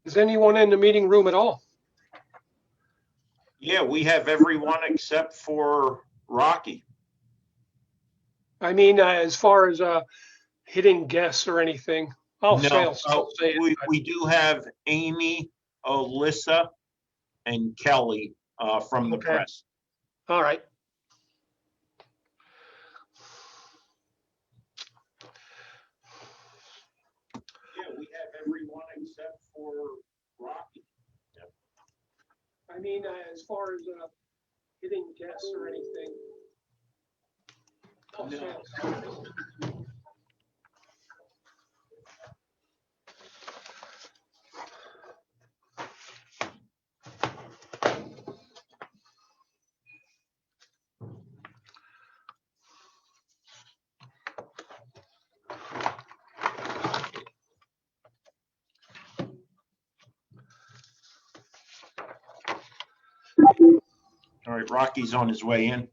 Is anyone in the meeting room at all? Yeah, we have everyone except for Rocky. I mean, as far as hitting guests or anything. I'll No, still say it. we do have Amy, Alyssa, and Kelly from the Okay. press. All right. Yeah, we have everyone except for Rocky. I mean, as far as hitting guests or anything. I'll say it. All right, Rocky's on his way in.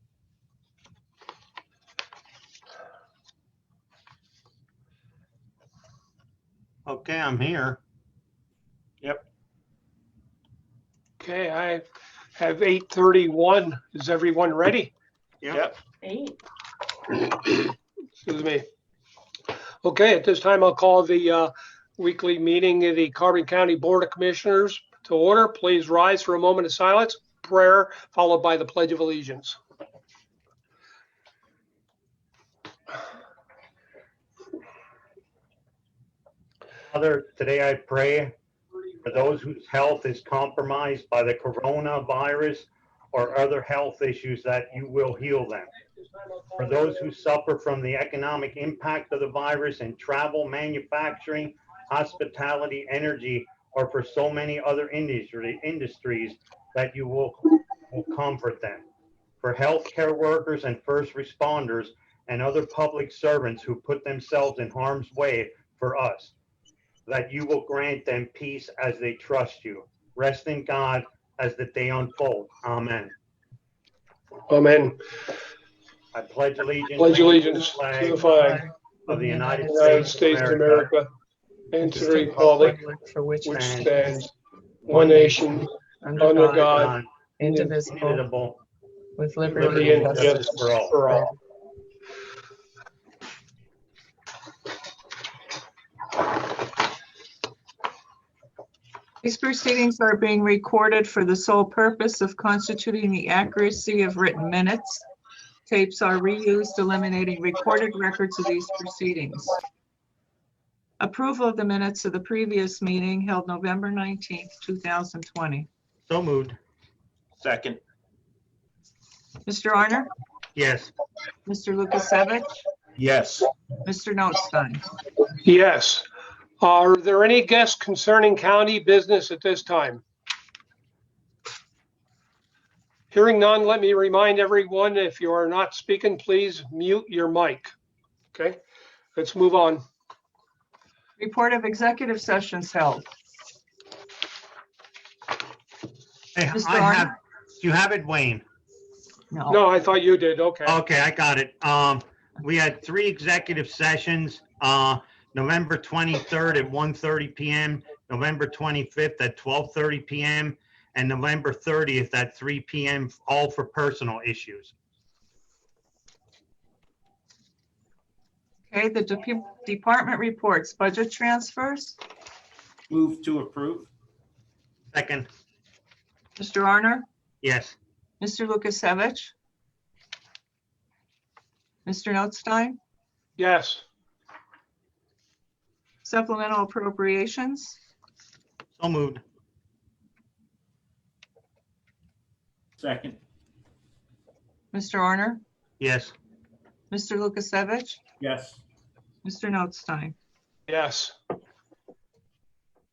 Okay, I'm here. Yep. Okay, I have 8:31. Is everyone ready? Yep. 8. Excuse me. Okay, at this time, I'll call the weekly meeting of the Carbon County Board of Commissioners to order. Please rise for a moment of silence, prayer, followed by the Pledge of Allegiance. Father, today I pray for those whose health is compromised by the coronavirus or other health issues, that you will heal them. For those who suffer from the economic impact of the virus in travel, manufacturing, hospitality, energy, or for so many other industries, that you will comfort them. For healthcare workers and first responders and other public servants who put themselves in harm's way for us, that you will grant them peace as they trust you. Rest in God as the day unfolds. Amen. Amen. I pledge allegiance Pledge to allegiance to the flag of the United United States States of America and to the republic for which which stands stands one nation under God, indivisible, with liberty liberty and justice for all. These proceedings are being recorded for the sole purpose of constituting the accuracy of written minutes. Tapes are reused, eliminating recorded records of these proceedings. Approval of the minutes of the previous meeting held November 19th, 2020. So moved. Second. Mr. Arner, Yes. Mr. Lukasevich, Yes. Mr. Notstein. Yes. Are there any guests concerning county business at this time? Hearing none, let me remind everyone, if you are not speaking, please mute your mic. Okay, let's move on. Report of executive sessions held. Hey, Mr. I Arner? have, do you have it, Wayne? No, I thought you did. Okay. Okay, I got it. We had 3 executive sessions, November 23rd at 1:30 p.m., November 25th at 12:30 p.m., and November 30th at 3 p.m., all for personal issues. Okay, the department reports, budget transfers. Move to approve. Second. Mr. Arner, Yes. Mr. Lukasevich, Mr. Notstein, Yes. supplemental appropriations. So moved. Second. Mr. Arner, Yes. Mr. Lukasevich, Yes. Mr. Notstein. Yes.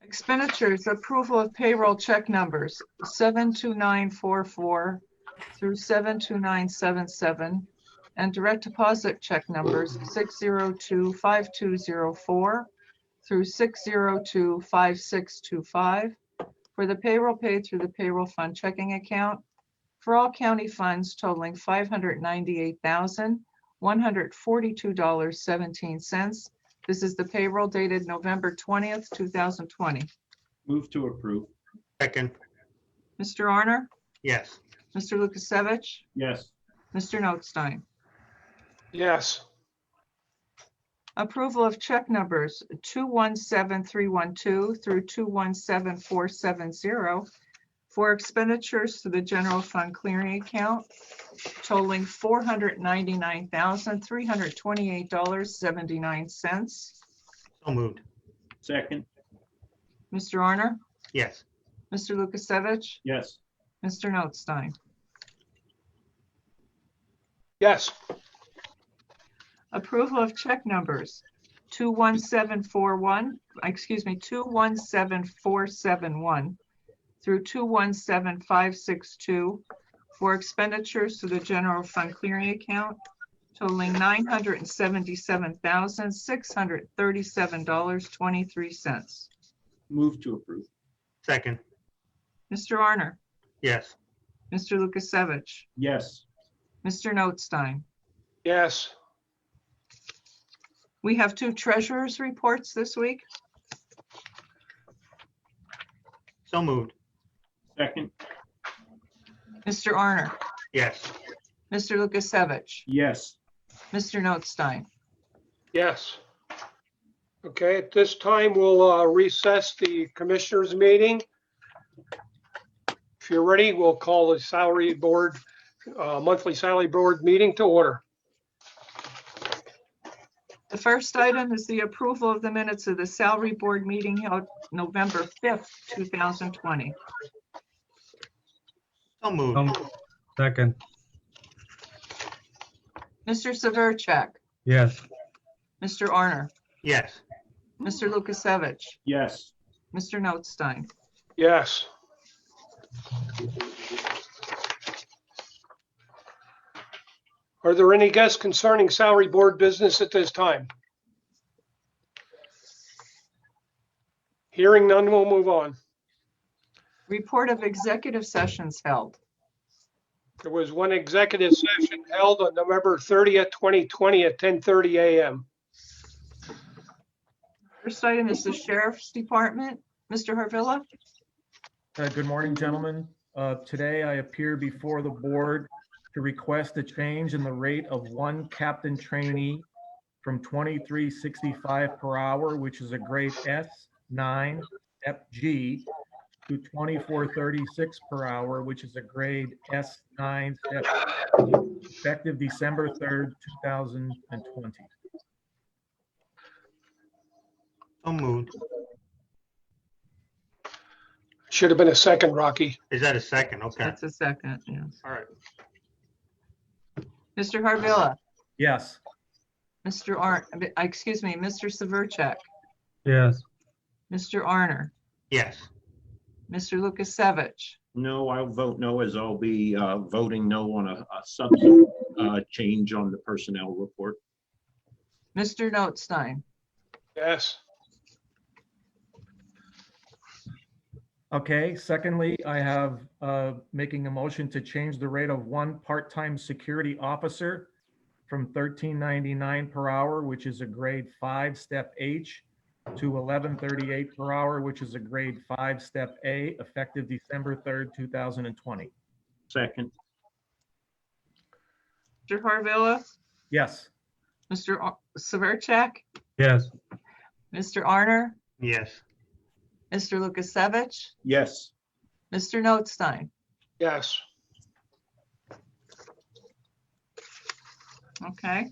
Expenditures, approval of payroll check numbers 72944 through 72977, and direct deposit check numbers 6025204 through 6025625 for the payroll paid through the payroll fund checking account for all county funds totaling $598,142.17. This is the payroll dated November 20th, 2020. Move to approve. Second. Mr. Arner, Yes. Mr. Lukasevich, Yes. Mr. Notstein. Yes. Approval of check numbers 217312 through 217470 for expenditures to the general fund clearing account totaling $499,328.79. So moved. Second. Mr. Arner, Yes. Mr. Lukasevich, Yes. Mr. Notstein. Yes. Approval of check numbers 21741 through 217562 for expenditures to the general fund clearing account totaling $977,637.23. Move to approve. Second. Mr. Arner, Yes. Mr. Lukasevich, Yes. Mr. Notstein. Yes. We have two treasurers' reports this week. So moved. Second. Mr. Arner, Yes. Mr. Lukasevich, Yes. Mr. Notstein. Yes. Okay, at this time, we'll recess the commissioners' meeting. If you're ready, we'll call the salary board, monthly salary board meeting to order. The first item is the approval of the minutes of the salary board meeting held November 5th, 2020. So moved. Second. Mr. Severcek, Yes. Mr. Arner, Yes. Mr. Lukasevich, Yes. Mr. Notstein. Yes. Are there any guests concerning salary board business at this time? Hearing none, we'll move on. Report of executive sessions held. There was one executive session held on November 30th, 2020 at 10:30 a.m. First item is the Sheriff's Department. Mr. Harvilla? Good morning, gentlemen. Today I appear before the board to request a change in the rate of one captain trainee from $23.65 per hour, which is a grade S9, step G, to $24.36 per hour, which is a grade S9, step G, effective December 3rd, 2020. So moved. Should have been a second, Rocky. Is that a second? Okay. That's a second, yes. All right. Mr. Harvilla? Yes. Mr. Severcek? Yes. Mr. Arner? Yes. Mr. Lukasevich? No, I'll vote no, as I'll be voting no on a subsequent change on the personnel report. Mr. Notstein? Yes. Okay, secondly, I have making a motion to change the rate of one part-time security officer from $13.99 per hour, which is a grade 5, step H, to $11.38 per hour, which is a grade 5, step A, effective December 3rd, 2020. Second. Mr. Harvilla? Yes. Mr. Severcek? Yes. Mr. Arner? Yes. Mr. Lukasevich? Yes. Mr. Notstein? Yes. Okay.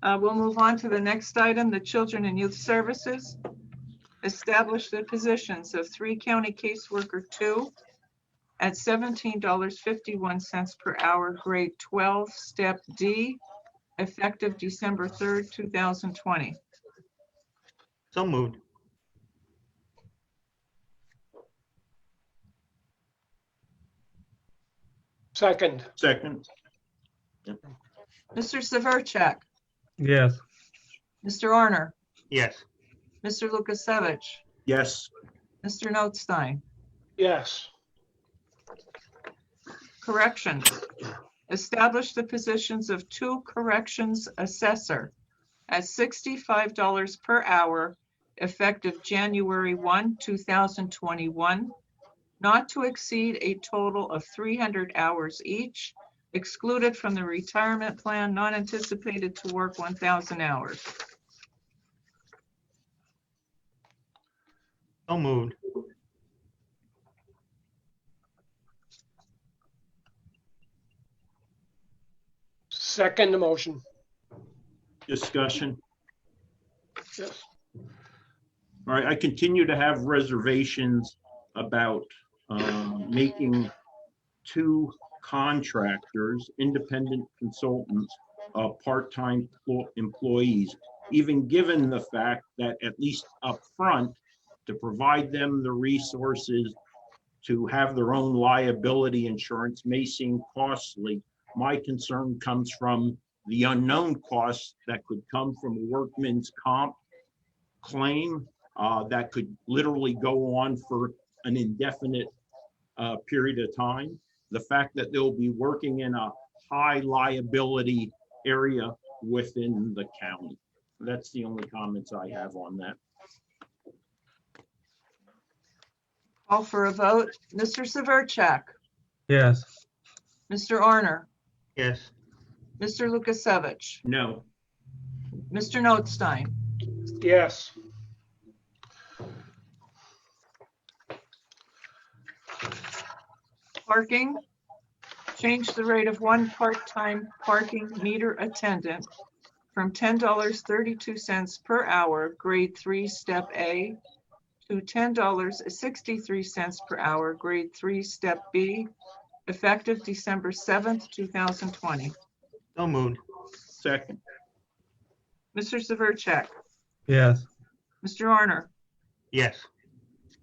We'll move on to the next item, the Children and Youth Services. Establish the positions of 3 County Caseworker 2 at $17.51 per hour, grade 12, step D, effective December 3rd, 2020. So moved. Second. Second. Mr. Severcek? Yes. Mr. Arner? Yes. Mr. Lukasevich? Yes. Mr. Notstein? Yes. Corrections. Establish the positions of 2 corrections assessor at $65 per hour, effective January 1, 2021, not to exceed a total of 300 hours each, excluded from the retirement plan, not anticipated to work 1,000 hours. So moved. Second the motion. Discussion. Yes. All right, I continue to have reservations about making two contractors, independent consultants, part-time employees, even given the fact that at least up front, to provide them the resources to have their own liability insurance may seem costly. My concern comes from the unknown costs that could come from a workman's comp claim that could literally go on for an indefinite period of time. The fact that they'll be working in a high liability area within the county. That's the only comments I have on that. Call for a vote. Mr. Severcek, Yes. Mr. Arner, Yes. Mr. Lukasevich, No. Mr. Notstein, Yes. parking. Change the rate of one part-time parking meter attendant from $10.32 per hour, grade 3, step A, to $10.63 per hour, grade 3, step B, effective December 7th, 2020. So moved. Second. Mr. Severcek, Yes. Mr. Arner, Yes.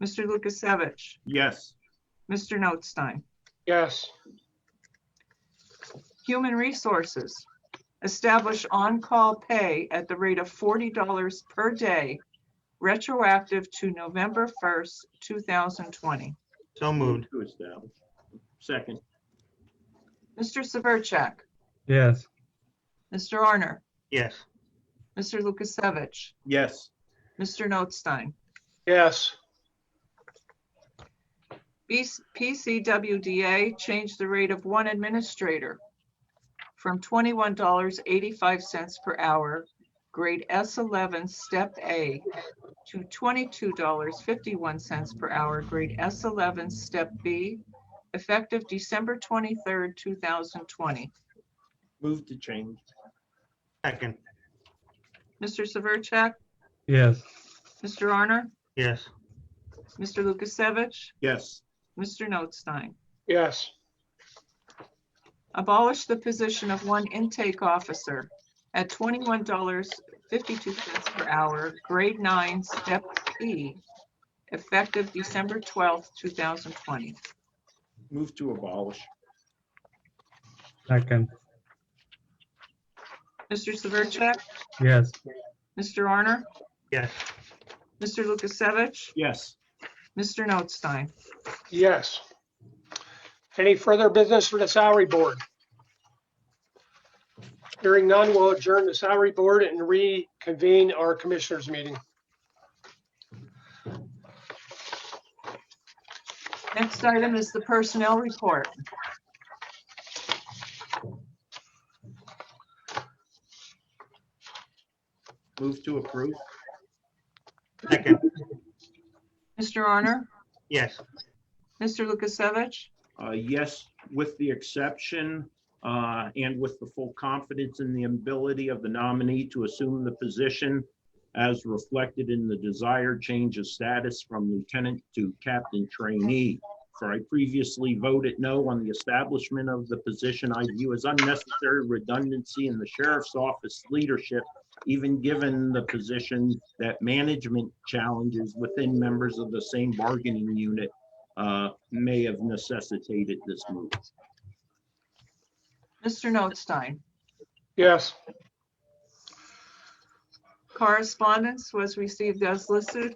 Mr. Lukasevich, Yes. Mr. Notstein. Yes. Human Resources, establish on-call pay at the rate of $40 per day, retroactive to November 1st, 2020. So moved. To establish. Second. Mr. Severcek, Yes. Mr. Arner, Yes. Mr. Lukasevich, Yes. Mr. Notstein. Yes. PCWDA changed the rate of one administrator from $21.85 per hour, grade S11, step A, to $22.51 per hour, grade S11, step B, effective December 23rd, 2020. Move to change. Second. Mr. Severcek, Yes. Mr. Arner, Yes. Mr. Lukasevich, Yes. Mr. Notstein. Yes. Abolish the position of one intake officer at $21.52 per hour, grade 9, step E, effective December 12th, 2020. Move to abolish. Second. Mr. Severcek, Yes. Mr. Arner, Yes. Mr. Lukasevich, Yes. Mr. Notstein. Yes. Any further business for the salary board? Hearing none, we'll adjourn the salary board and reconvene our commissioners meeting. Next item is the personnel report. Move to approve. Second. Mr. Arner, Yes. Mr. Lukasevich, Yes, with the exception and with the full confidence in the ability of the nominee to assume the position as reflected in the desired change of status from lieutenant to captain trainee. For I previously voted no on the establishment of the position I view as unnecessary redundancy in the sheriff's office leadership, even given the position that management challenges within members of the same bargaining unit may have necessitated this move. Mr. Notstein. Yes. Correspondence was received as listed.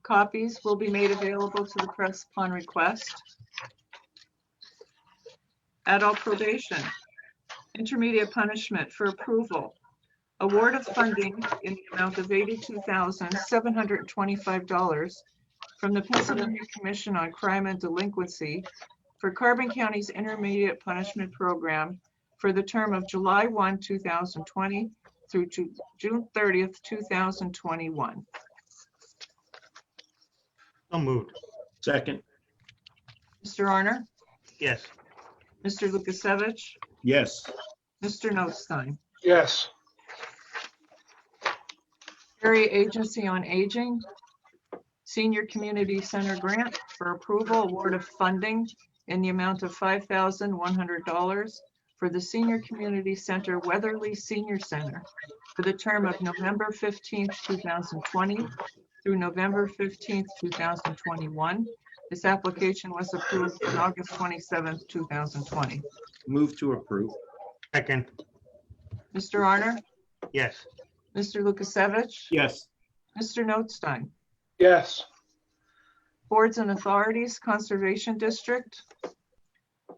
Copies will be made available to the press upon request. Adult probation, intermediate punishment for approval. Award of funding in the amount of $82,725 from the Pennsylvania Commission on Crime and Delinquency for Carbon County's Intermediate Punishment Program for the term of July 1, 2020 through June 30th, 2021. So moved. Second. Mr. Arner, Yes. Mr. Lukasevich, Yes. Mr. Notstein. yes, Area Agency on Aging, Senior Community Center Grant for approval, award of funding in the amount of $5,100 for the Senior Community Center Weatherly Senior Center for the term of November 15th, 2020 through November 15th, 2021. This application was approved on August 27th, 2020. Move to approve. Second. Mr. Arner, Yes. Mr. Lukasevich, Yes. Mr. Notstein. yes, Boards and Authorities, Conservation District.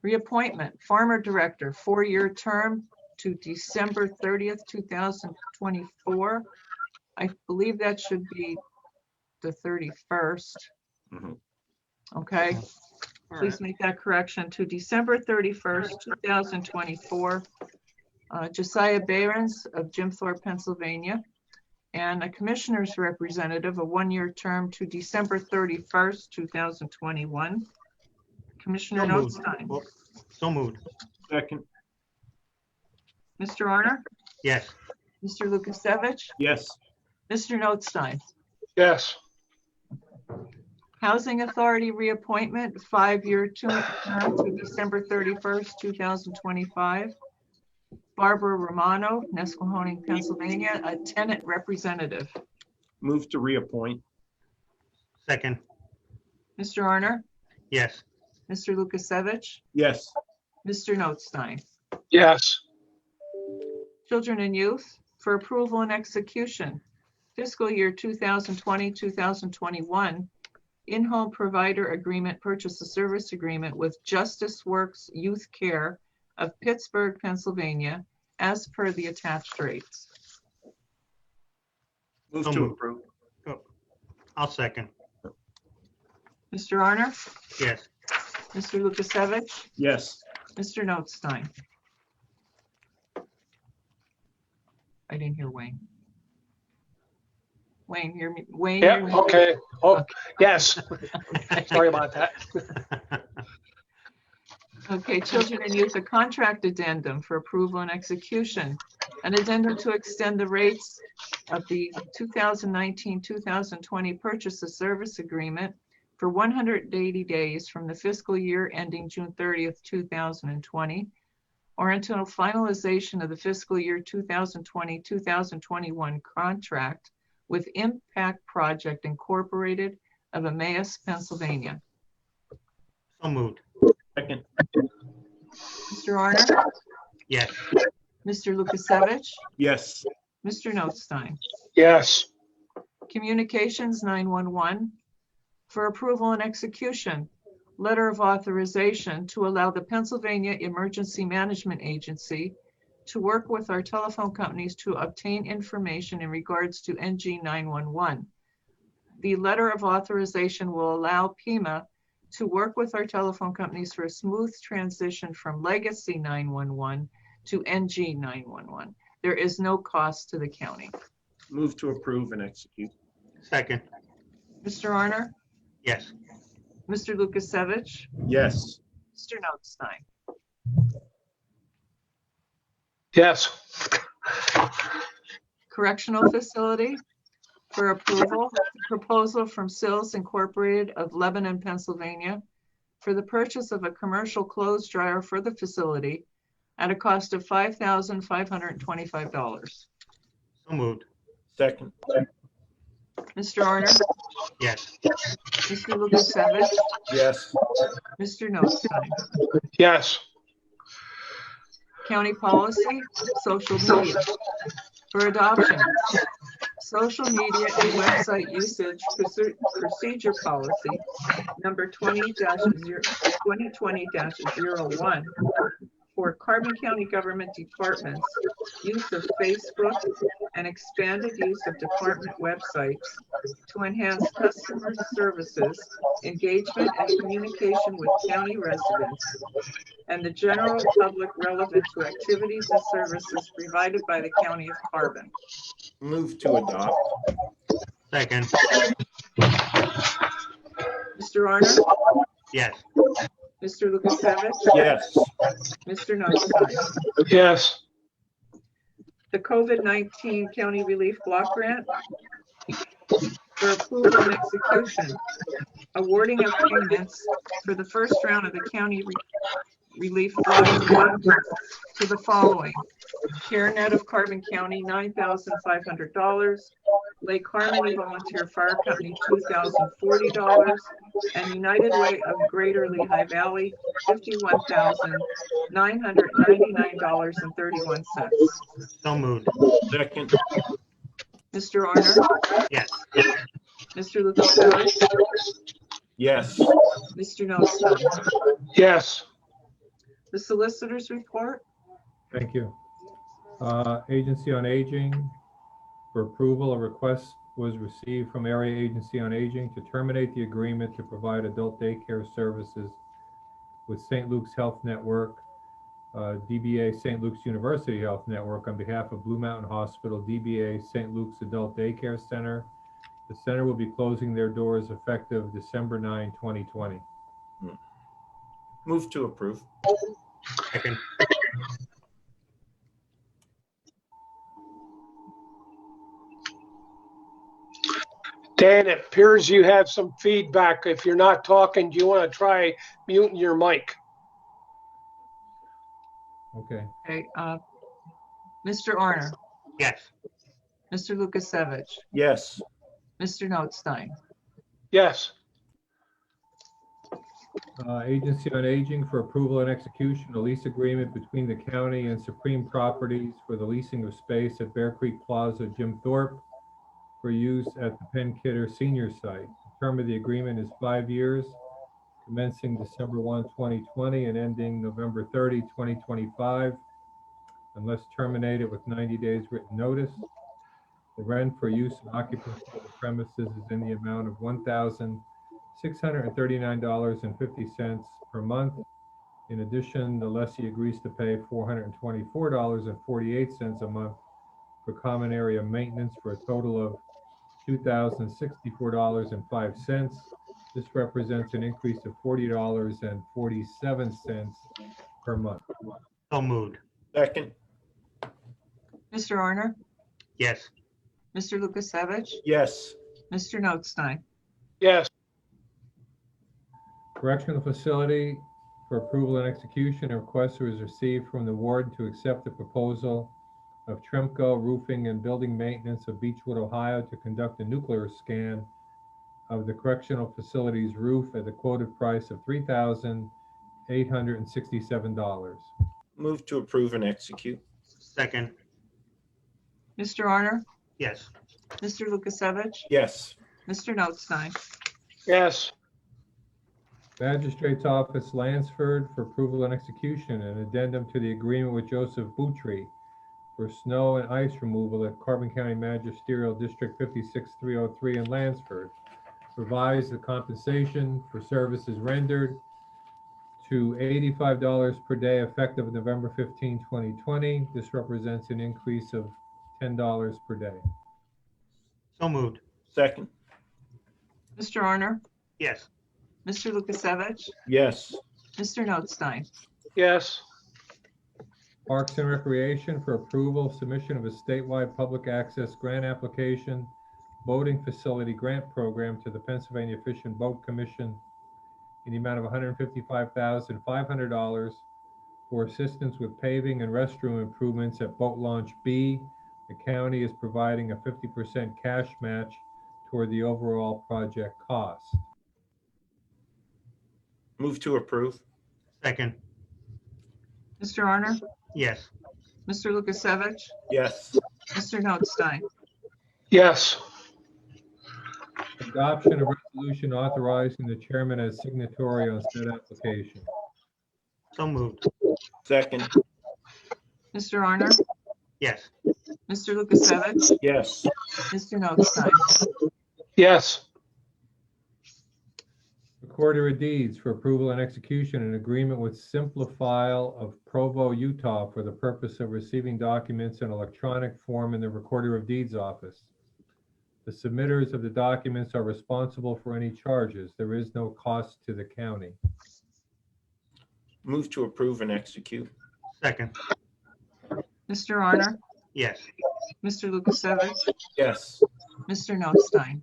Reappointment, Farmer Director, 4-year term to December 30th, 2024. I believe that should be the 31st. Mhm. Okay, please make that correction to December 31st, 2024. Josiah Behrens of Jim Thorpe, Pennsylvania. And a Commissioner's Representative, a 1-year term to December 31st, 2021. Commissioner So moved. Notstein. Oh, So moved. Second. Mr. Arner, Yes. Mr. Lukasevich, Yes. Mr. Notstein. yes, Housing Authority reappointment, 5-year term to December 31st, 2025. Barbara Romano, Nesquehoning, Pennsylvania, a tenant representative. Move to reappoint. Second. Mr. Arner, Yes. Mr. Lukasevich, Yes. Mr. Notstein. yes, Children and Youth for approval and execution. Fiscal year 2020, 2021, in-home provider agreement, purchase of service agreement with Justice Works Youth Care of Pittsburgh, Pennsylvania, as per the attached rates. Move So to moved. approve. I'll second. Mr. Arner, Yes. Mr. Lukasevich, Yes. Mr. Notstein. I didn't hear Wayne. Wayne, hear me? Wayne, yeah, hear me? okay, oh, yes, sorry about that. Okay, Children and Youth, a contract addendum for approval and execution. An addendum to extend the rates of the 2019-2020 purchase of service agreement for 180 days from the fiscal year ending June 30th, 2020, or until finalization of the fiscal year 2020-2021 contract with Impact Project Incorporated of Emmaus, Pennsylvania. So moved. Second. Mr. Arner, Yes. Mr. Lukasevich, Yes. Mr. Notstein. Yes, Communications 911 for approval and execution. Letter of authorization to allow the Pennsylvania Emergency Management Agency to work with our telephone companies to obtain information in regards to NG 911. The letter of authorization will allow PEMA to work with our telephone companies for a smooth transition from Legacy 911 to NG 911. There is no cost to the county. Move to approve and execute. Second. Mr. Arner, Yes. Mr. Lukasevich, Yes. Mr. Notstein. yes, Correctional Facility for approval, proposal from Sills Incorporated of Lebanon, Pennsylvania, for the purchase of a commercial clothes dryer for the facility at a cost of $5,525. So moved. Second. Mr. Arner, Yes. Mr. Lukasevich, Yes. Mr. Notstein. yes, County Policy, Social Media for adoption. Social media and website usage procedure policy number 2020-01 for Carbon County government departments, use of Facebook, and expanded use of department websites to enhance customer services, engagement, and communication with county residents and the general public relevant to activities and services provided by the County of Carbon. Move to adopt. Second. Mr. Arner? Yes. Mr. Lukasevich? Yes. Mr. Notstein? yes, The COVID-19 County Relief Block Grant for approval and execution, awarding of payments for the first round of the county relief block grant to the following: CareNet of Carbon County, $9,500, Lake Harmony Volunteer Fire Company, $2,040, and United Way of Greater Lehigh Valley, $51,999.31. So moved. Second. Mr. Arner? Yes. Mr. Lukasevich? Yes. Mr. Notstein? yes, The solicitor's report? Thank you. Agency on Aging, for approval, a request was received from Area Agency on Aging to terminate the agreement to provide adult daycare services with St. Luke's Health Network, DBA St. Luke's University Health Network on behalf of Blue Mountain Hospital, DBA St. Luke's Adult Daycare Center. The center will be closing their doors effective December 9, 2020. Move to approve. Second. Dan, it appears you have some feedback. If you're not talking, do you want to try muting your mic? Okay. Okay, Mr. Arner? Yes. Mr. Lukasevich? Yes. Mr. Notstein? Yes, Agency on Aging for approval and execution, a lease agreement between the county and Supreme Properties for the leasing of space at Bear Creek Plaza, Jim Thorpe, for use at the Penn Kidder Senior Site. The term of the agreement is 5 years, commencing December 1, 2020 and ending November 30, 2025, unless terminated with 90 days written notice. The rent for use and occupancy of the premises is in the amount of $1,639.50 per month. In addition, the lessee agrees to pay $424.48 a month for common area maintenance for a total of $2,064.05. This represents an increase of $40.47 per month. So moved. Second. Mr. Arner? Yes. Mr. Lukasevich? Yes. Mr. Notstein? yes, Correctional Facility for approval and execution, a request was received from the warden to accept the proposal of Tremco Roofing and Building Maintenance of Beechwood, Ohio to conduct a nuclear scan of the correctional facility's roof at the quoted price of $3,867. Move to approve and execute. Second. Mr. Arner? Yes. Mr. Lukasevich? Yes. Mr. Notstein? yes, Magistrate's Office, Lansford, for approval and execution, an addendum to the agreement with Joseph Boutry for snow and ice removal at Carbon County Magisterial District 56303 in Lansford. Revise the compensation for services rendered to $85 per day effective November 15, 2020. This represents an increase of $10 per day. So moved. Second. Mr. Arner? Yes. Mr. Lukasevich? Yes. Mr. Notstein? yes, Parks and Recreation for approval, submission of a statewide public access grant application, boating facility grant program to the Pennsylvania Fish and Boat Commission in the amount of $155,500 for assistance with paving and restroom improvements at Boat Launch B. The county is providing a 50% cash match toward the overall project cost. Move to approve. Second. Mr. Arner? Yes. Mr. Lukasevich? Yes. Mr. Notstein? yes, Adoption of resolution authorizing the chairman as signatory on said application. So moved. Second. Mr. Arner, Yes. Mr. Lukasevich, Yes. Mr. Notstein. yes, Recorder of Deeds for approval and execution, an agreement with Simplifile of Provo, Utah for the purpose of receiving documents in electronic form in the Recorder of Deeds office. The submitters of the documents are responsible for any charges. There is no cost to the county. Move to approve and execute. Second. Mr. Arner, Yes. Mr. Lukasevich, Yes. Mr. Notstein.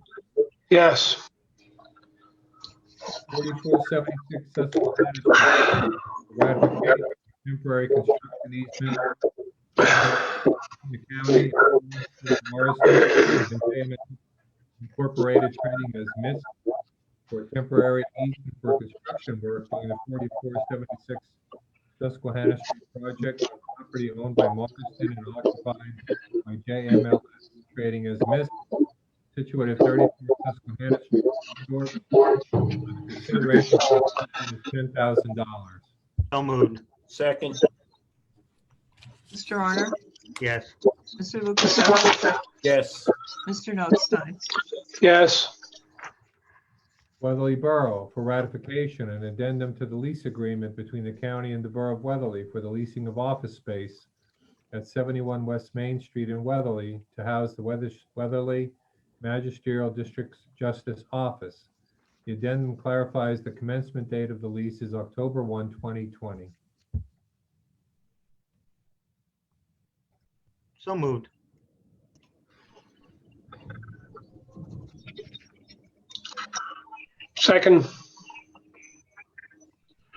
yes, 4476 Susquehanna Street, ratification of temporary construction easement in the county. Morrison and Payment Incorporated Trading as MIST for temporary easement for construction work on the 4476 Susquehanna Street project, property owned by Moccasin and occupied by JML Trading as MIST, situated 34 Susquehanna Street, New York. Consideration is $10,000. So moved. Second. Mr. Arner, Yes. Mr. Lukasevich, Yes. Mr. Notstein. yes, Weatherly Borough for ratification and addendum to the lease agreement between the county and the Borough of Weatherly for the leasing of office space at 71 West Main Street in Weatherly to house the Weatherly Magisterial District Justice Office. The addendum clarifies the commencement date of the lease is October 1, 2020. So moved. second,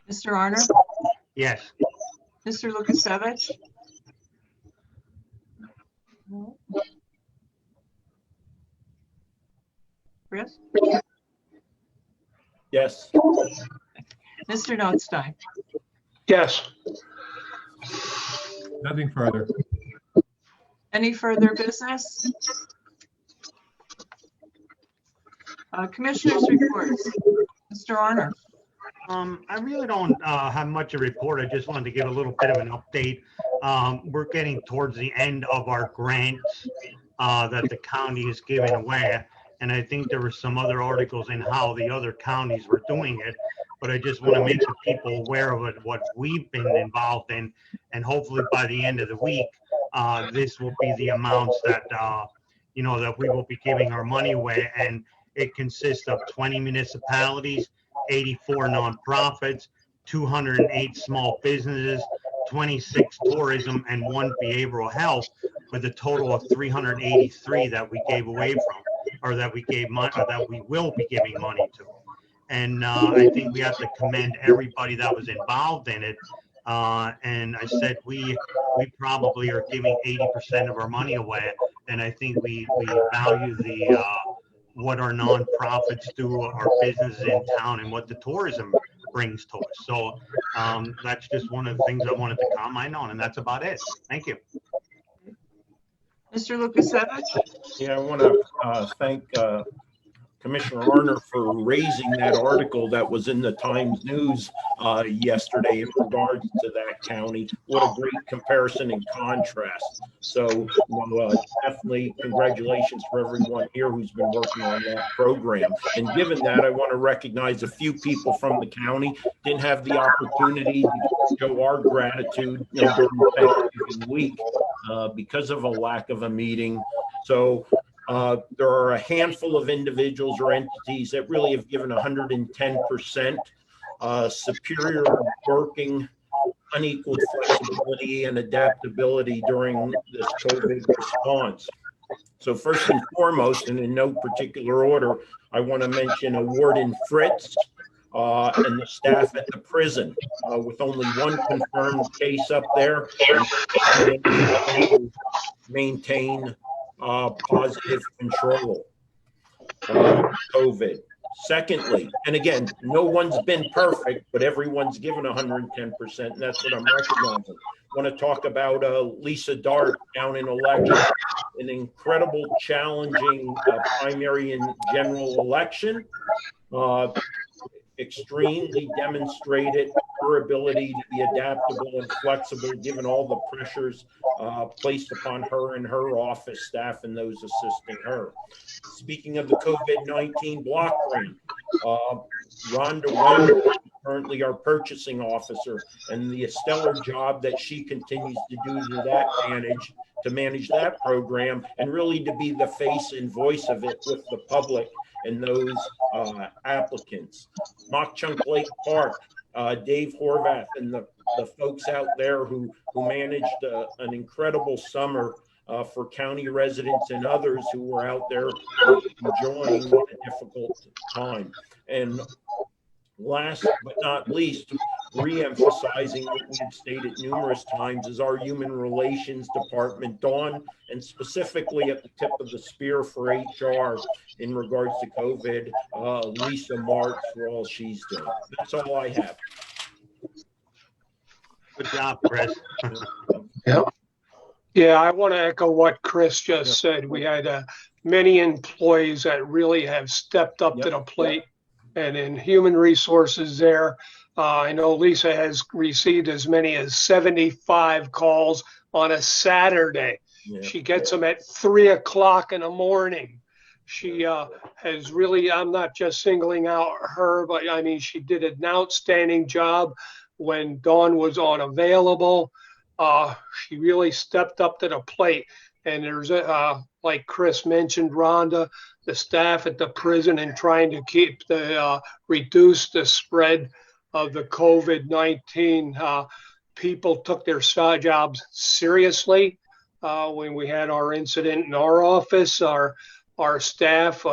Mr. Arner, Yes. Mr. Lukasevich. Chris? Yes. Mr. Notstein. yes, Nothing further. Any further business? Commissioners' reports. Mr. Arner. I really don't have much to report. I just wanted to give a little bit of an update. We're getting towards the end of our grants that the county is giving away. And I think there were some other articles in how the other counties were doing it. But I just want to make the people aware of it, what we've been involved in. And hopefully by the end of the week, this will be the amounts that, that we will be giving our money away. And it consists of 20 municipalities, 84 nonprofits, 208 small businesses, 26 tourism, and 1 behavioral health, with a total of 383 that we gave away from, or that we gave money, or that we will be giving money to. And I think we have to commend everybody that was involved in it. And I said we probably are giving 80% of our money away, and I think we value the what our nonprofits do, our businesses in town, and what the tourism brings to us. So that's just one of the things I wanted to comment on, and that's about it. Thank you. Mr. Lukasevich. Yeah, I want to thank Commissioner Arner for raising that article that was in the Times News yesterday in regards to that county. What a great comparison and contrast. So definitely congratulations for everyone here who's been working on that program. And given that, I want to recognize a few people from the county. Didn't have the opportunity to show our gratitude during Thanksgiving week because of a lack of a meeting. So there are a handful of individuals or entities that really have given 110%. Superior working, unequaled flexibility and adaptability during this COVID response. So first and foremost, and in no particular order, I want to mention Warden Fritz and the staff at the prison, with only one confirmed case up there, and maintain positive control of COVID. Secondly, and again, no one's been perfect, but everyone's given 110%, and that's what I'm recognizing. I want to talk about Lisa Dart down in election, an incredible, challenging primary and general election. Extremely demonstrated her ability to be adaptable and flexible, given all the pressures placed upon her and her office staff and those assisting her. Speaking of the COVID-19 block grant, Rhonda Rowan, currently our purchasing officer, and the stellar job that she continues to do to manage that program, and really to be the face and voice of it with the public and those applicants. Mock Chunk Lake Park, Dave Horvath and the folks out there who managed an incredible summer for county residents and others who were out there enjoying a difficult time. And last but not least, re-emphasizing what we've stated numerous times, is our Human Relations Department, Dawn, and specifically at the tip of the spear for HR in regards to COVID, Lisa Martz, for all she's doing. That's all I have. Good job, Chris. Yeah, I want to echo what Chris just said. We had many employees that really have stepped up to the plate, and in human resources there, I know Lisa has received as many as 75 calls on a Saturday. Yeah. She gets them at 3 o'clock in the morning. She has really, I'm not just singling out her, but I mean, she did an outstanding job when Dawn was unavailable. She really stepped up to the plate. And there's, like Chris mentioned, Rhonda, the staff at the prison, and trying to keep reduce the spread of the COVID-19. People took their jobs seriously. When we had our incident in our office, our staff,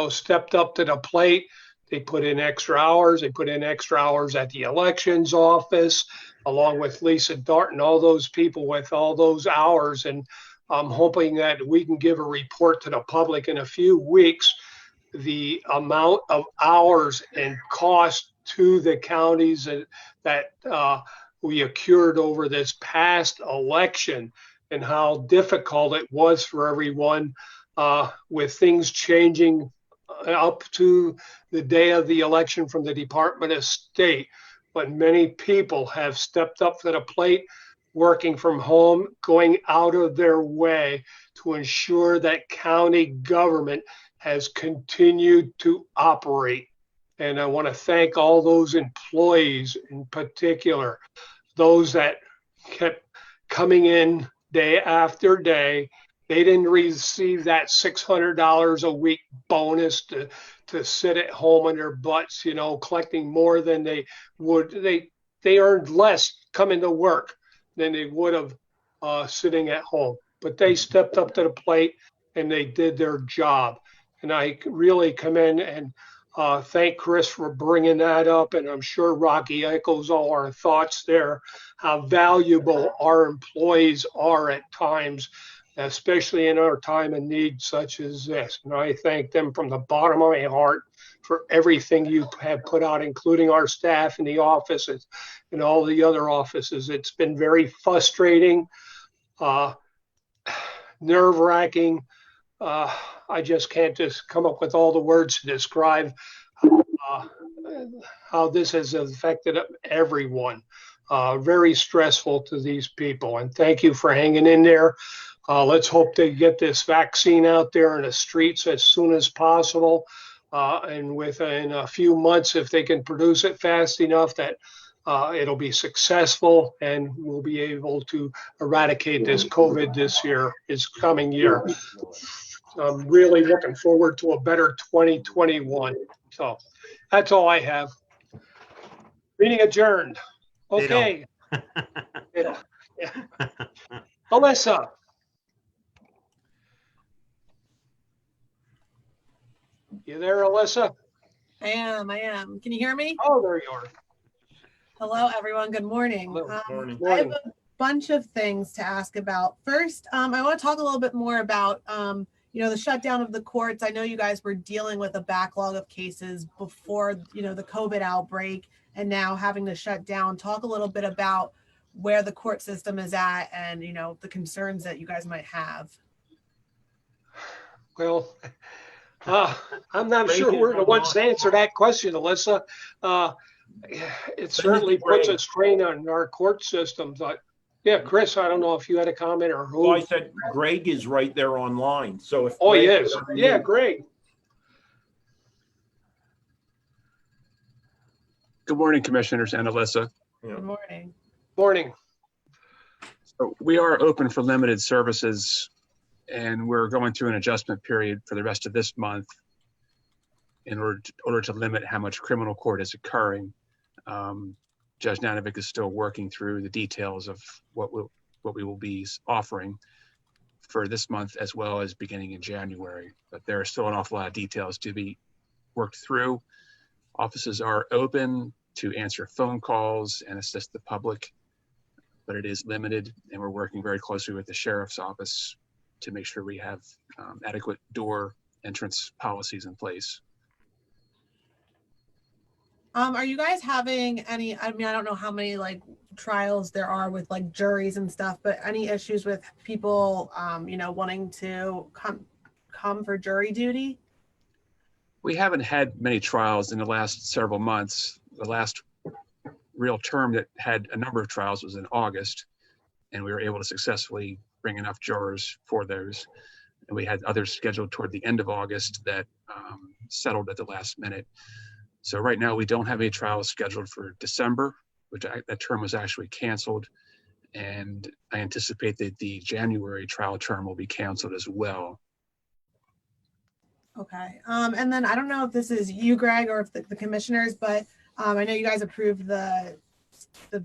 stepped up to the plate. They put in extra hours. They put in extra hours at the elections office, along with Lisa Darton, all those people with all those hours. And I'm hoping that we can give a report to the public in a few weeks, the amount of hours and cost to the counties that we accrued over this past election, and how difficult it was for everyone with things changing up to the day of the election from the Department of State. But many people have stepped up to the plate, working from home, going out of their way to ensure that county government has continued to operate. And I want to thank all those employees in particular, those that kept coming in day after day. They didn't receive that $600 a week bonus to sit at home on their butts, collecting more than they would. They earned less coming to work than they would have sitting at home. But they stepped up to the plate and they did their job. And I really come in and thank Chris for bringing that up. And I'm sure Rocky echoes all our thoughts there, how valuable our employees are at times, especially in our time of need such as this. And I thank them from the bottom of my heart for everything you have put out, including our staff in the offices and all the other offices. It's been very frustrating, nerve-wracking. I just can't just come up with all the words to describe how this has affected everyone. Very stressful to these people. And thank you for hanging in there. Let's hope they get this vaccine out there in the streets as soon as possible. And within a few months, if they can produce it fast enough, that it'll be successful and we'll be able to eradicate this COVID this coming year. I'm really looking forward to a better 2021. So that's all I have. Meeting adjourned. Okay. Yeah. Alyssa. You there, Alyssa? I am. Can you hear me? Oh, there you are. Hello, everyone. Good morning. Hello. Morning. I have a bunch of things to ask about. First, I want to talk a little bit more about, the shutdown of the courts. I know you guys were dealing with a backlog of cases before, the COVID outbreak, and now having to shut down. Talk a little bit about where the court system is at and, the concerns that you guys might have. Well, I'm not sure we're the ones to answer that question, Alyssa. It certainly puts a strain on our court systems. Yeah, Chris, I don't know if you had a comment or Well, I who. said Greg is right there online, so if. Oh, he Greg is. could Yeah, unmute. Greg. Good morning, Commissioners and Alyssa. Good morning. Morning. So we are open for limited services, and we're going through an adjustment period for the rest of this month in order to limit how much criminal court is occurring. Judge Nanovic is still working through the details of what we will be offering for this month as well as beginning in January. But there are still an awful lot of details to be worked through. Offices are open to answer phone calls and assist the public, but it is limited, and we're working very closely with the Sheriff's Office to make sure we have adequate door entrance policies in place. Are you guys having any, I mean, I don't know how many like trials there are with like juries and stuff, but any issues with people, wanting to come for jury duty? We haven't had many trials in the last several months. The last real term that had a number of trials was in August, and we were able to successfully bring enough jurors for those. And we had others scheduled toward the end of August that settled at the last minute. So right now we don't have any trials scheduled for December, that term was actually canceled. And I anticipate that the January trial term will be canceled as well. Okay. And then I don't know if this is you, Greg, or if the commissioners, but I know you guys approved the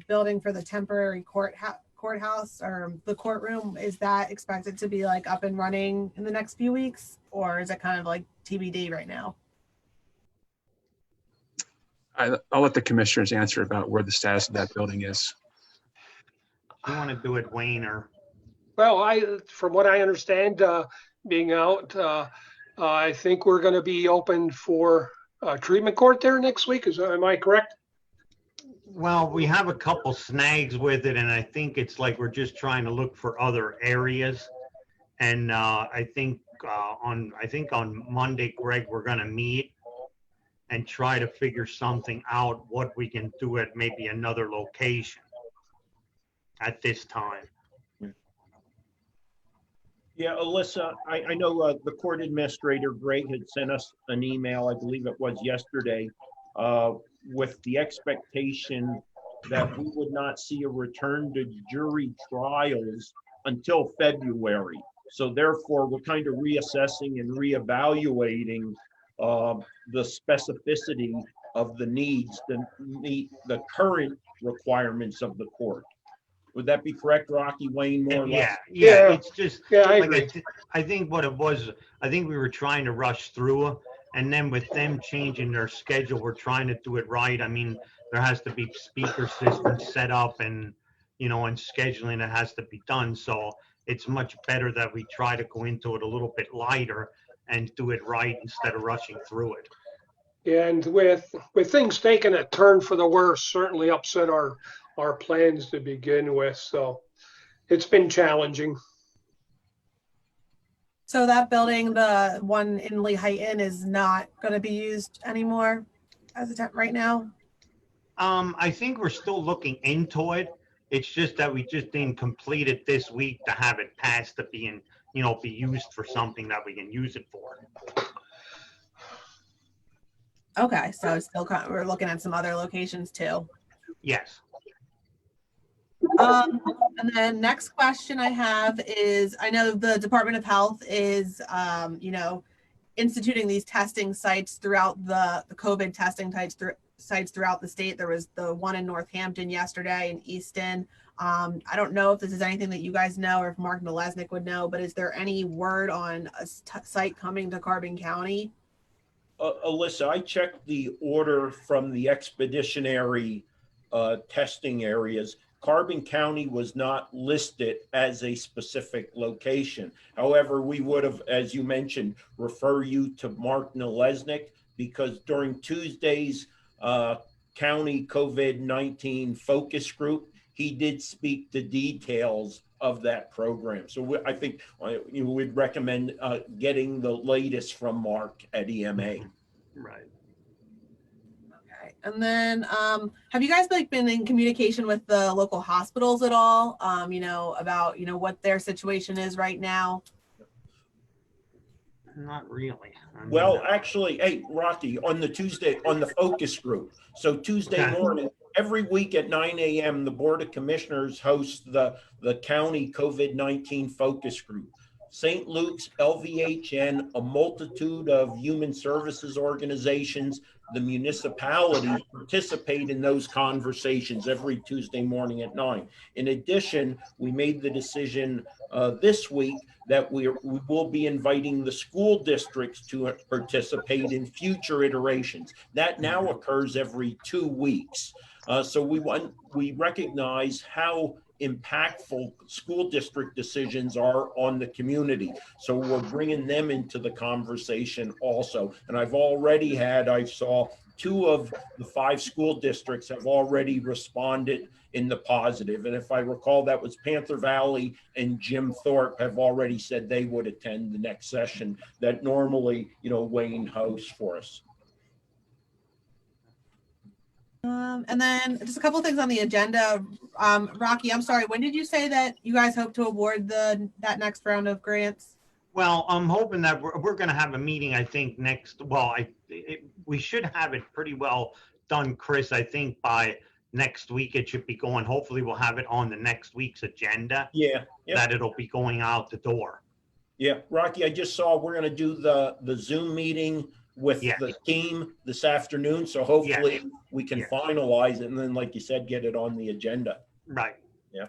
building for the temporary courthouse or the courtroom. Is that expected to be like up and running in the next few weeks, or is it kind of like TBD right now? I'll let the commissioners answer about where the status of that building is. You want to do it, Wayne, or? Well, from what I understand, being out, I think we're going to be open for treatment court there next week. Am I correct? Well, we have a couple snags with it, and I think it's like we're just trying to look for other areas. And I think on Monday, Greg, we're going to meet and try to figure something out, what we can do at maybe another location at this time. Yeah, Alyssa, I know the court administrator, Greg, had sent us an email, I believe it was yesterday, with the expectation that we would not see a return to jury trials until February. So therefore, we're kind of reassessing and reevaluating the specificity of the needs to meet the current requirements of the court. Would that be correct, Rocky? Wayne, more or less? Yeah. It's just, Yeah, I like, agree. I think what it was, I think we were trying to rush through, and then with them changing their schedule, we're trying to do it right. I mean, there has to be speaker systems set up and, and scheduling that has to be done. So it's much better that we try to go into it a little bit lighter and do it right instead of rushing through it. And with things taking a turn for the worse, certainly upset our plans to begin with. So it's been challenging. So that building, the one in Lehigh Inn, is not going to be used anymore as a temp right now? I think we're still looking into it. It's just that we just didn't complete it this week to have it passed to being, be used for something that we can use it for. Okay, so still we're looking at some other locations too. Yes. And then next question I have is, I know the Department of Health is, instituting these testing sites throughout the COVID testing sites throughout the state. There was the one in Northampton yesterday in Easton. I don't know if this is anything that you guys know or if Mark Nalesnik would know, but is there any word on a site coming to Carbon County? Alyssa, I checked the order from the expeditionary testing areas. Carbon County was not listed as a specific location. However, we would have, as you mentioned, refer you to Mark Nalesnik, because during Tuesday's county COVID-19 focus group, he did speak to details of that program. So I think you would recommend getting the latest from Mark at EMA. Right. Okay. And then, have you guys like been in communication with the local hospitals at all? About, what their situation is right now? Not really. I mean, Well, actually, hey, Rocky, on the focus group. So Tuesday Okay. morning, every week at 9 a.m., the Board of Commissioners hosts the county COVID-19 focus group. St. Luke's, LVHN, a multitude of human services organizations, the municipalities participate in those conversations every Tuesday morning at 9. In addition, we made the decision this week that we will be inviting the school districts to participate in future iterations. That now occurs every 2 weeks. So we recognize how impactful school district decisions are on the community. So we're bringing them into the conversation also. And I saw 2 of the 5 school districts have already responded in the positive. And if I recall, that was Panther Valley and Jim Thorpe have already said they would attend the next session that normally, Wayne hosts for us. And then just a couple things on the agenda. Rocky, I'm sorry, when did you say that you guys hope to award that next round of grants? Well, I'm hoping that we're going to have a meeting, I think, next. Well, we should have it pretty well done, Chris. I think by next week it should be going. Hopefully we'll have it on the next week's agenda. Yeah. That it'll be going out the door. Yeah, Rocky, I just saw we're going to do the Zoom meeting with the team this afternoon. So hopefully we can finalize it and then, like you said, get it on the agenda. Right. Yeah.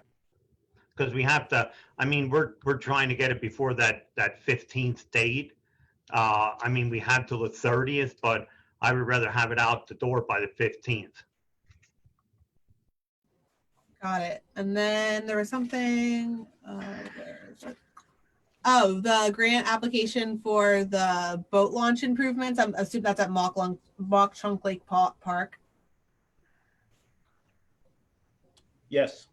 Because we have to, we're trying to get it before that 15th date. We have till the 30th, but I would rather have it out the door by the 15th. Got it. And then there was something, where is it? Oh, the grant application for the boat launch improvements. I'm assuming that's at Mock Chunk Lake Park. Yes.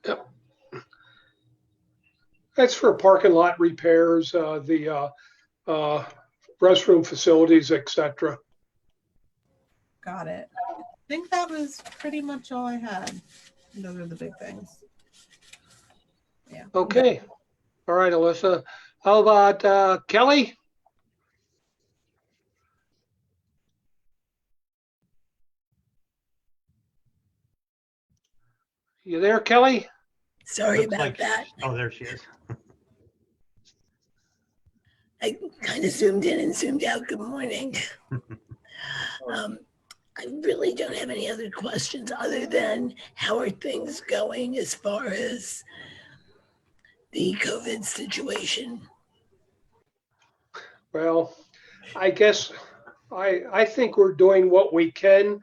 Yep. That's for parking lot repairs, the restroom facilities, etc. Got it. I think that was pretty much all I had. Those are the big things. Yeah. Okay. All right, Alyssa. How about Kelly? You there, Kelly? Sorry Looks about like- that. Oh, there she is. I kind of zoomed in and zoomed out. Good morning. I really don't have any other questions other than how are things going as far as the COVID situation? Well, I guess I think we're doing what we can.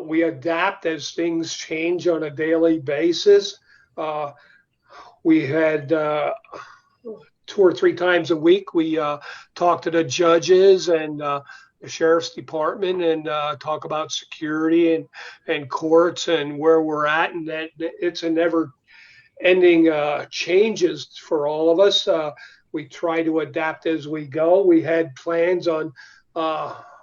We adapt as things change on a daily basis. We had 2 or 3 times a week, we talk to the judges and the sheriff's department and talk about security and courts and where we're at. And that it's a never ending changes for all of us. We try to adapt as we go. We had plans on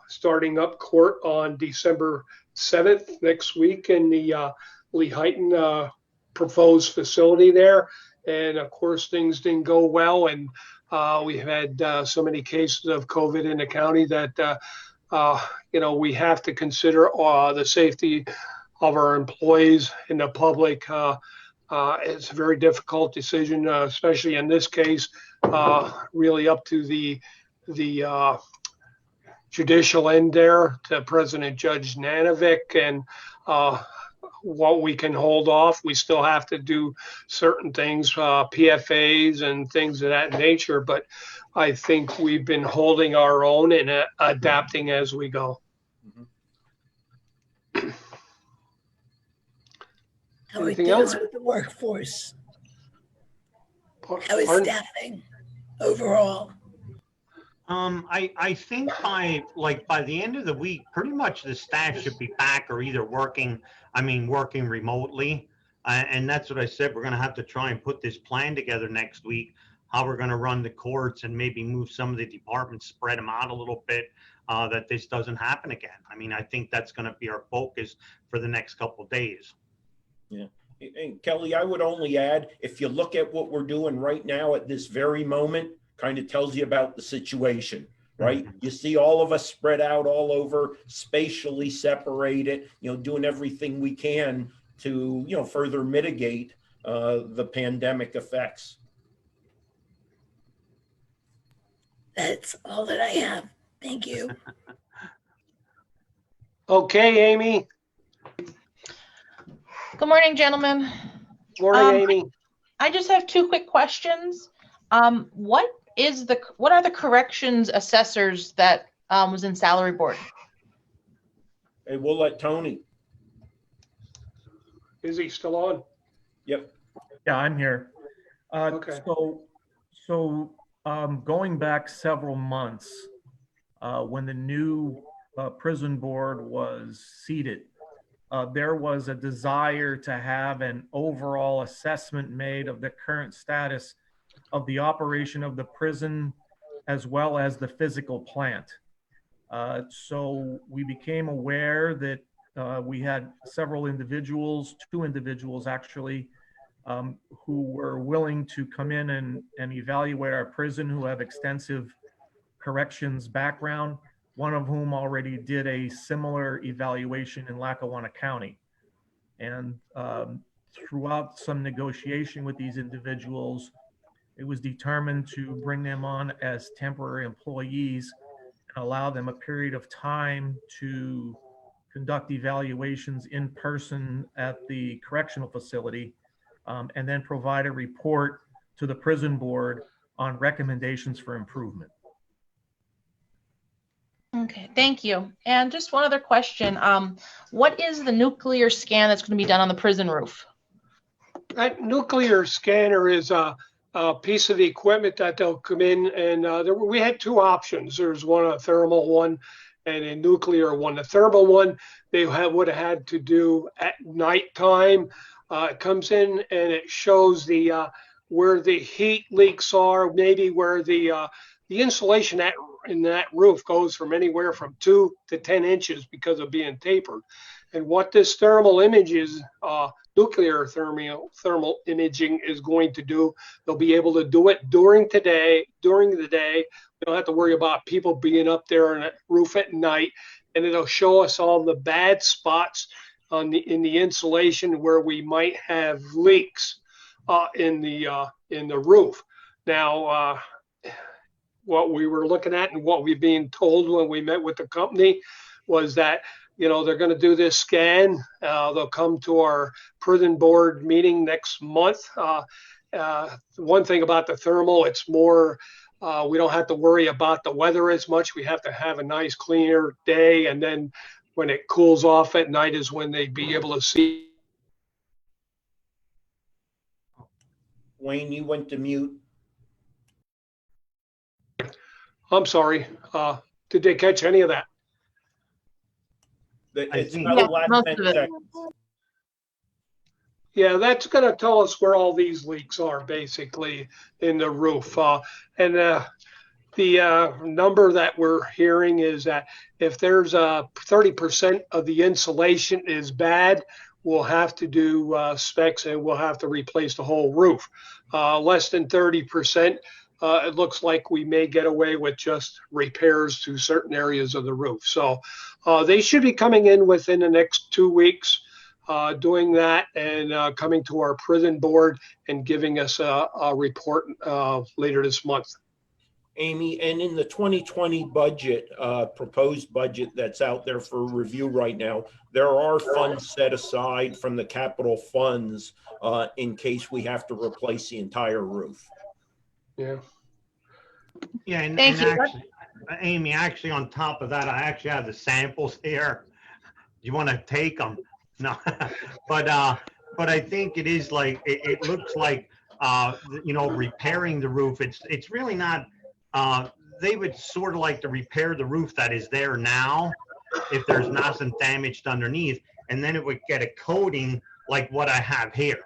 starting up court on December 7th next week in the Lehighton proposed facility there. And of course, things didn't go well. And we had so many cases of COVID in the county that, we have to consider the safety of our employees and the public. It's a very difficult decision, especially in this case, really up to the judicial end there to President Judge Nanovic and what we can hold off. We still have to do certain things, PFAs and things of that nature, but I think we've been holding our own and adapting as we go. How are Anything things else? with the workforce? How is Pardon? staffing overall? I think by the end of the week, pretty much the staff should be back or either working remotely. And that's what I said. We're going to have to try and put this plan together next week, how we're going to run the courts and maybe move some of the departments, spread them out a little bit. that this doesn't happen again. I mean, I think that's going to be our focus for the next couple of days. Yeah. And Kelly, I would only add, if you look at what we're doing right now at this very moment, kind of tells you about the situation, right? You see all of us spread out all over, spatially separated, doing everything we can to, further mitigate the pandemic effects. That's all that I have. Thank you. Okay, Amy. Good morning, gentlemen. Morning, Amy. I just have two quick questions. What are the corrections assessors that was in salary board? Hey, we'll let Tony. Is he still on? Yep. Yeah, I'm here. Okay. So going back several months, when the new prison board was seated, there was a desire to have an overall assessment made of the current status of the operation of the prison as well as the physical plant. So we became aware that we had several individuals, 2 individuals actually, who were willing to come in and evaluate our prison, who have extensive corrections background, one of whom already did a similar evaluation in Lackawanna County. And throughout some negotiation with these individuals, it was determined to bring them on as temporary employees and allow them a period of time to conduct evaluations in person at the correctional facility, and then provide a report to the prison board on recommendations for improvement. Okay, thank you. And just one other question. What is the nuclear scan that's going to be done on the prison roof? That nuclear scanner is a piece of the equipment that they'll come in and we had 2 options. There's a thermal one and a nuclear one. The thermal one they would have had to do at nighttime. It comes in and it shows where the heat leaks are, maybe where the insulation in that roof goes from anywhere from 2 to 10 inches because of being tapered. And what this thermal image is, nuclear thermal imaging is going to do, they'll be able to do it during the day. We don't have to worry about people being up there on that roof at night, and it'll show us all the bad spots in the insulation where we might have leaks in the roof. Now, what we were looking at and what we've been told when we met with the company was that they're going to do this scan. They'll come to our prison board meeting next month. One thing about the thermal, it's more, we don't have to worry about the weather as much. We have to have a nice cleaner day, and then when it cools off at night is when they'd be able to see. Wayne, you went to mute. I'm sorry. Did they catch any of that? It's think- about the last most 10 of it. seconds. Yeah, that's going to tell us where all these leaks are, basically, in the roof. And the number that we're hearing is that if there's 30% of the insulation is bad, we'll have to do specs and we'll have to replace the whole roof. Less than 30%, it looks like we may get away with just repairs to certain areas of the roof. So they should be coming in within the next 2 weeks, doing that and coming to our prison board and giving us a report later this month. Amy, and in the 2020 budget, proposed budget that's out there for review right now, there are funds set aside from the capital funds in case we have to replace the entire roof. Yeah. Yeah, and Thank you. actually, Amy, actually on top of that, I actually have the samples here. You want to take them? No, but I think it is like, it looks like, repairing the roof. It's really not, they would sort of like to repair the roof that is there now if there's nothing damaged underneath, and then it would get a coating like what I have here.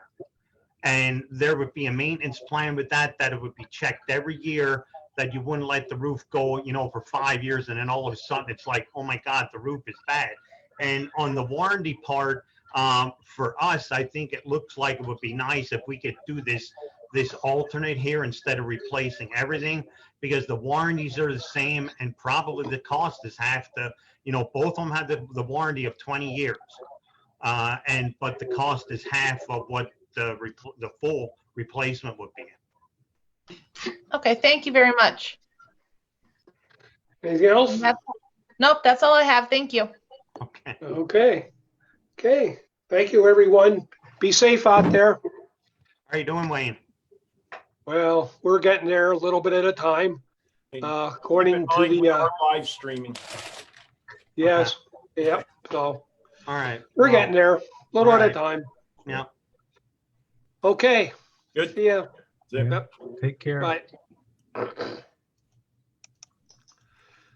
And there would be a maintenance plan with that it would be checked every year that you wouldn't let the roof go, you know, for 5 years, and then all of a sudden it's like, oh my God, the roof is bad. And on the warranty part, for us, I think it looks like it would be nice if we could do this alternate here instead of replacing everything, because the warranties are the same and probably the cost is half the, you know, both of them have the warranty of 20 years. But the cost is half of what the full replacement would be. Okay, thank you very much. Anything else? Nope, that's all I have. Thank you. Okay. Okay. Okay. Thank you, everyone. Be safe out there. How are you doing, Wayne? Well, we're getting there a little bit at a time. According to We the, are live streaming. yes, yep. So All right. we're Well, getting there a little at a right. time. Yeah. Okay. Good. See ya. Zip. Yeah. Take care. Bye.